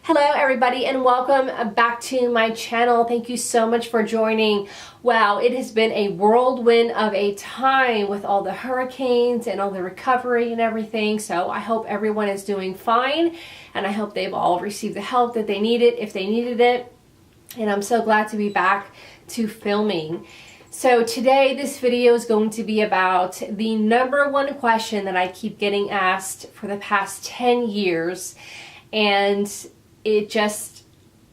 Hello everybody and welcome back to my channel. Thank you so much for joining. Wow, it has been a whirlwind of a time with all the hurricanes and all the recovery and everything. So I hope everyone is doing fine and I hope they've all received the help that they needed if they needed it. And I'm so glad to be back to filming. So today this video is going to be about the #1 question that I keep getting asked for the past 10 years. And it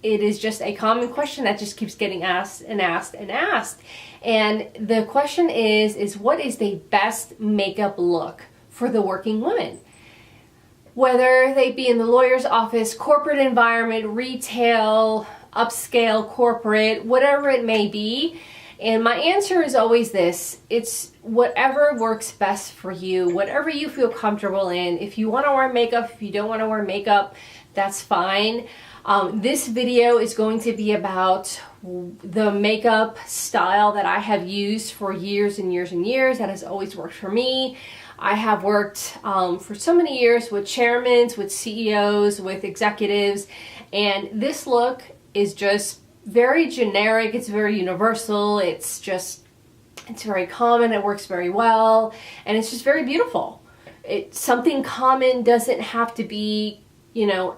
is just a common question that just keeps getting asked and asked and asked. And the question is what is the best makeup look for the working woman? Whether they be in the lawyer's office, corporate environment, retail, upscale, corporate, whatever it may be. And my answer is always this: it's whatever works best for you, whatever you feel comfortable in. If you want to wear makeup, if you don't want to wear makeup, that's fine. This video is going to be about the makeup style that I have used for years and years and years that has always worked for me. I have worked for so many years with chairmen, with CEOs, with executives, and this look is just very generic. It's very universal. It's very common. It works very well, and it's just very beautiful. Something common doesn't have to be, you know,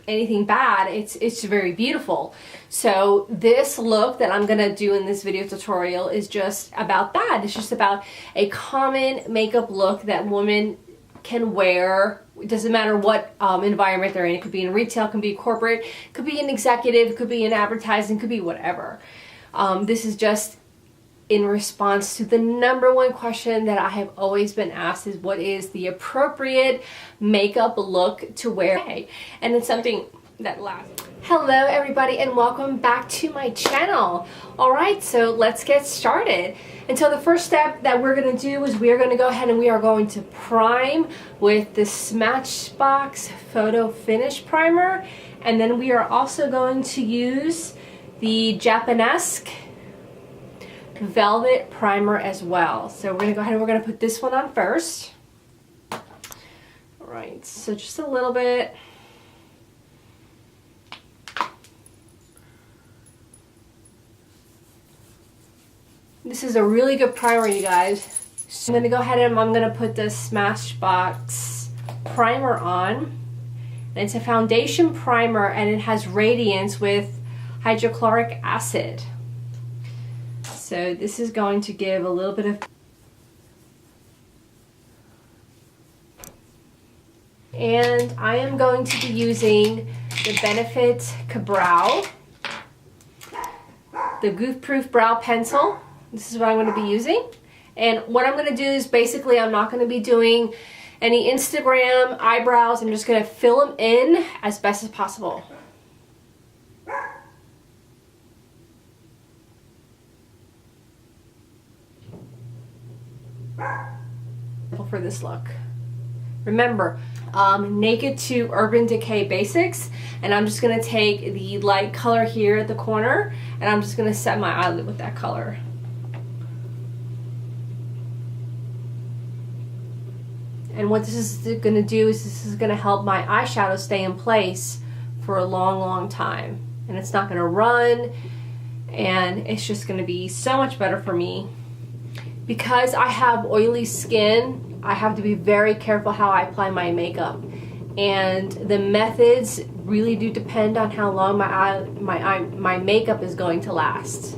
anything bad. It's very beautiful. So this look that I'm gonna do in this video tutorial is just about that. It's just about a common makeup look that women can wear. It doesn't matter what environment they're in. It could be in retail, it could be corporate, it could be an executive, it could be in advertising, it could be whatever. This is just in response to the #1 question that I have always been asked, is what is the appropriate makeup look to wear? And it's something that lasts. Hello everybody and welcome back to my channel. Alright, so let's get started. And so the first step that we're going to do is we are going to go ahead and we are going to prime with the Smashbox Photo Finish Primer. And then we are also going to use the Japonesque Velvet Primer as well. So we're going to go ahead and we're going to put this one on first. Alright, so just a little bit. This is a really good primer, you guys. So I'm going to go ahead and I'm going to put the Smashbox primer on. And it's a foundation primer and it has radiance with hydrochloric acid. So this is going to give a little bit of... And I am going to be using the Benefit Ka-Brow, the Goof Proof Brow Pencil. This is what I'm going to be using. And what I'm going to do is basically I'm not going to be doing any Instagram eyebrows. I'm just going to fill them in as best as possible. For this look. Remember, naked to UrbanDecay Basics, and I'm just going to take the light color here at the corner and I'm just going to set my eyelid with that color. And what this is going to do is this is going to help my eyeshadow stay in place for a long, long time. And it's not going to run, and it's just going to be so much better for me. Because I have oily skin, I have to be very careful how I apply my makeup. And the methods really do depend on how long my makeup is going to last.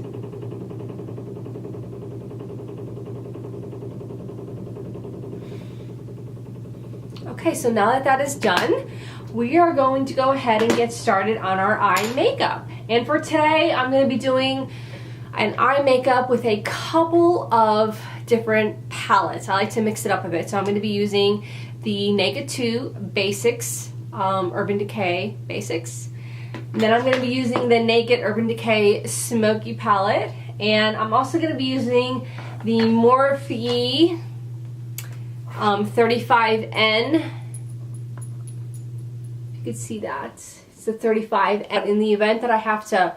Okay, so now that that is done, we are going to go ahead and get started on our eye makeup. And for today, I'm going to be doing an eye makeup with a couple of different palettes. I like to mix it up a bit. So I'm going to be using the Naked 2 Basics, UrbanDecay Basics. And then I'm going to be using the Naked UrbanDecay Smoky Palette. And I'm also going to be using the Morphe 35N. You can see that. It's the 35. And in the event that I have to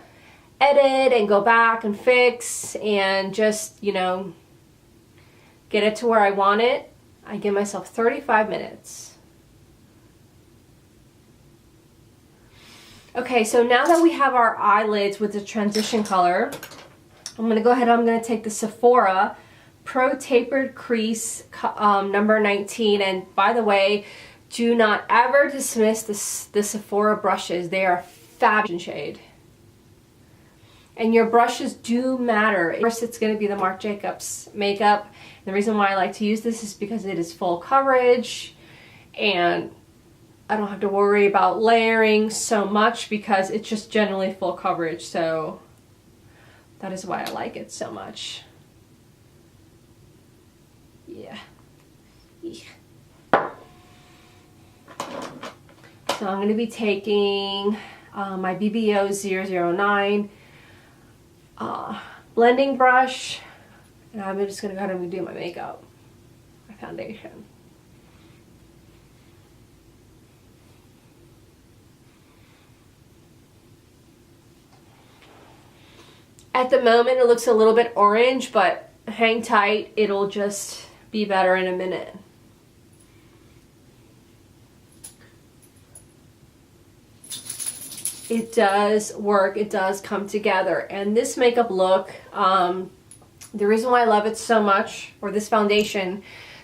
edit and go back and fix and just, you know, get it to where I want it, I give myself 35 minutes. Okay, so now that we have our eyelids with the transition color, I'm going to go ahead and I'm going to take the Sephora Pro Tapered Crease number 19. And by the way, do not ever dismiss the Sephora brushes. They are fabulous shade. And your brushes do matter. First, it's going to be the Marc Jacobs makeup. The reason why I like to use this is because it is full coverage and I don't have to worry about layering so much because it's just generally full coverage. So that is why I like it so much. Yeah. So I'm going to be taking my BBO 009 blending brush, and I'm just going to go ahead and do my makeup, my foundation. At the moment it looks a little bit orange, but hang tight, it'll just be better in a minute. It does work, it does come together. And this makeup look, the reason why I love it so much, or this foundation,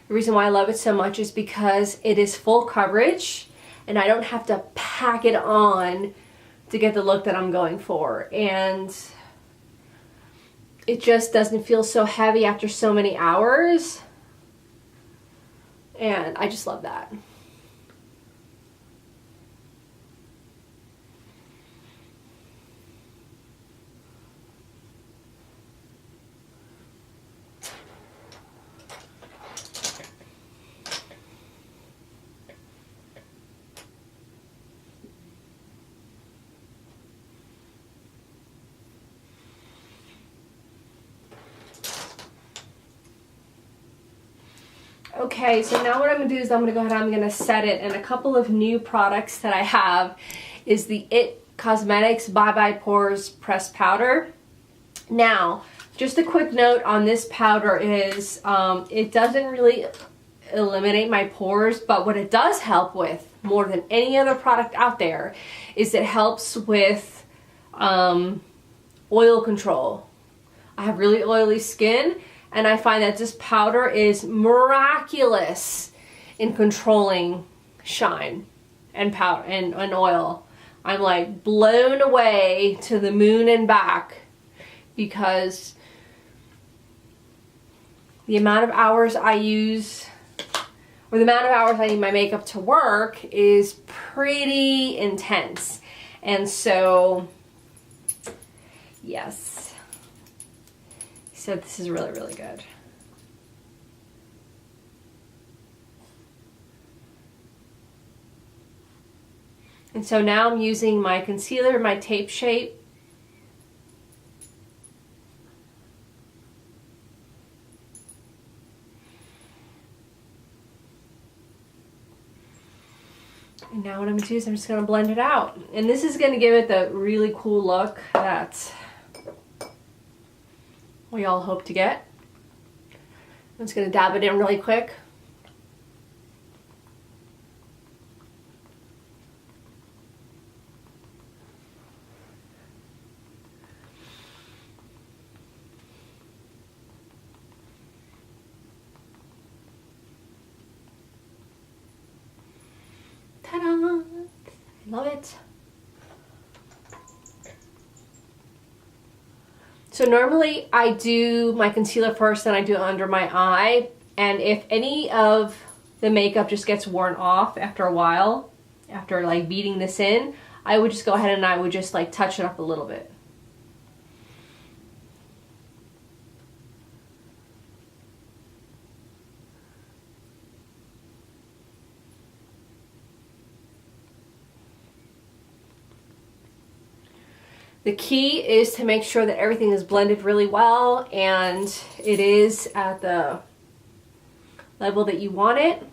the reason why I love it so much is because it is full coverage and I don't have to pack it on to get the look that I'm going for. And it just doesn't feel so heavy after so many hours. And I just love that. Okay, so now what I'm going to do is I'm going to go ahead and I'm going to set it, and a couple of new products that I have is the It Cosmetics Bye Bye Pores Pressed Powder. Now, just a quick note on this powder is it doesn't really eliminate my pores, but what it does help with more than any other product out there is it helps with oil control. I have really oily skin, and I find that this powder is miraculous in controlling shine and powder and oil. I'm like blown away to the moon and back because the amount of hours I use, or the amount of hours I need my makeup to work, is pretty intense. And so, yes. So this is really, really good. And so now I'm using my concealer, my Tape Shape. And now what I'm going to do is I'm just going to blend it out. And this is going to give it the really cool look that we all hope to get. I'm just going to dab it in really quick. Ta-da! I love it. So normally I do my concealer first, then I do it under my eye. And if any of the makeup just gets worn off after a while, after like beating this in, I would just go ahead and I would just like touch it up a little bit. The key is to make sure that everything is blended really well and it is at the level that you want it.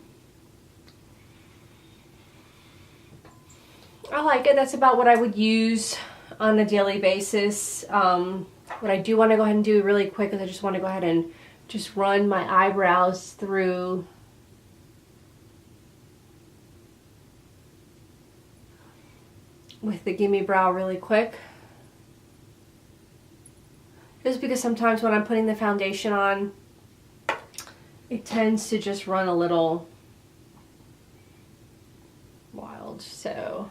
I like it. That's about what I would use on a daily basis. What I do want to go ahead and do really quick is I just want to go ahead and just run my eyebrows through with the Gimme Brow really quick. Just because sometimes when I'm putting the foundation on, it tends to just run a little wild. So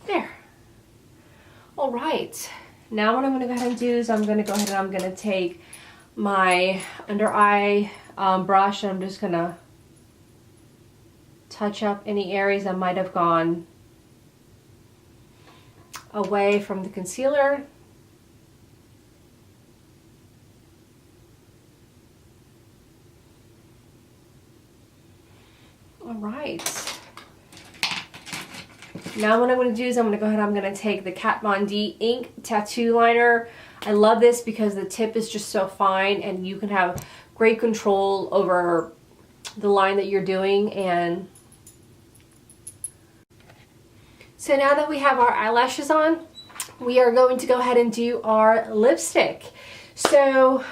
there. All right. Now what I'm going to go ahead and do is I'm going to go ahead and I'm going to take my under eye brush, and I'm just going to touch up any areas that might have gone away from the concealer. All right. Now what I'm going to do is I'm going to go ahead and I'm going to take the KatVonD ink tattoo liner. I love this because the tip is just so fine and you can have great control over the line that you're doing. And so now that we have our eyelashes on, we are going to go ahead and do our lipstick. So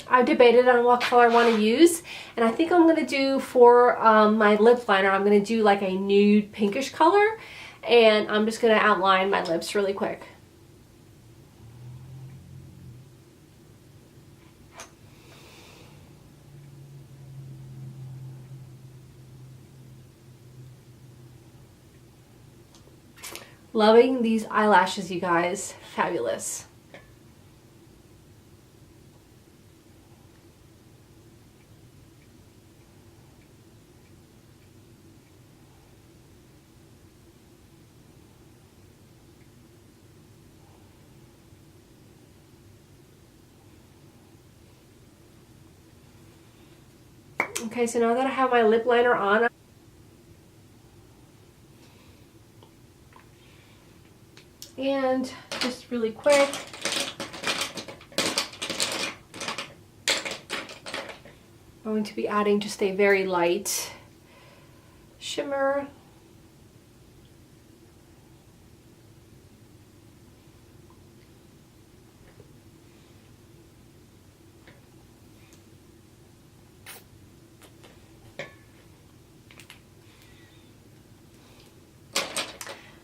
I've debated on what color I want to use, and I think I'm going to do for my lip liner, I'm going to do like a nude pinkish color, and I'm just going to outline my lips really quick. Loving these eyelashes, you guys. Fabulous. Okay, so now that I have my lip liner on, and just really quick, I'm going to be adding just a very light shimmer.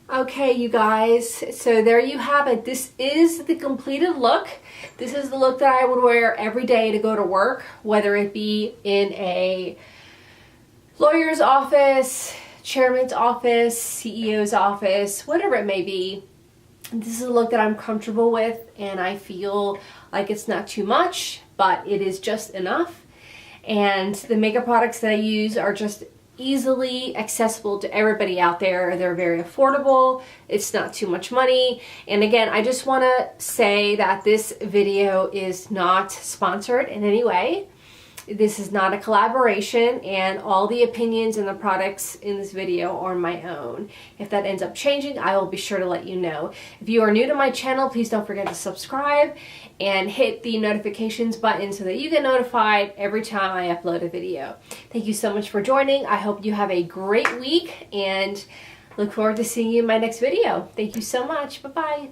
Okay, you guys, so there you have it. This is the completed look. This is the look that I would wear every day to go to work, whether it be in a lawyer's office, chairman's office, CEO's office, whatever it may be. This is a look that I'm comfortable with, and I feel like it's not too much, but it is just enough. And the makeup products that I use are just easily accessible to everybody out there. They're very affordable. It's not too much money. And again, I just want to say that this video is not sponsored in any way. This is not a collaboration, and all the opinions and the products in this video are my own. If that ends up changing, I will be sure to let you know. If you are new to my channel, please don't forget to subscribe and hit the notifications button so that you get notified every time I upload a video. Thank you so much for joining. I hope you have a great week and look forward to seeing you in my next video. Thank you so much. Bye-bye.